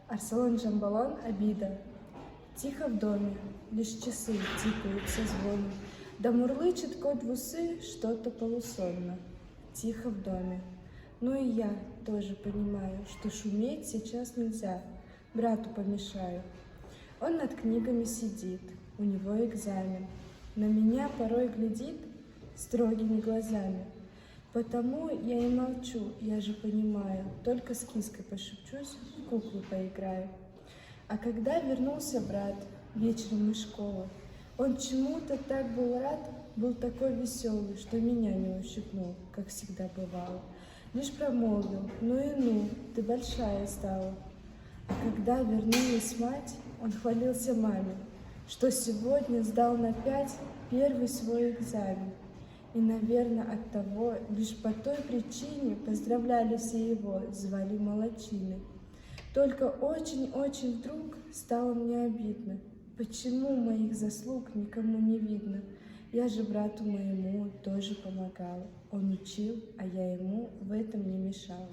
Арсалан Джамбалан «Обида». Тихо в доме, лишь часы тикают со звоном, да мурлычет кот в усы что-то полусонно. Тихо в доме. Ну и я тоже понимаю, что шуметь сейчас нельзя, брату помешаю. Он над книгами сидит, у него экзамен, на меня порой глядит строгими глазами. Потому я и молчу, я же понимаю, только с киской пошепчусь, в куклу поиграю. А когда вернулся брат вечером из школы, он чему-то так был рад, был такой веселый, что меня не ущипнул, как всегда бывало. Лишь промолвил: ну и ну, ты большая стала. А когда вернулась мать, он хвалился маме, что сегодня сдал на 5 первый свой экзамен. И, наверное, от того, лишь по той причине поздравляли все его, звали молодчиной. Только очень-очень вдруг стало мне обидно, почему моих заслуг никому не видно. Я же брату моему тоже помогала. Он учил, а я ему в этом не мешала.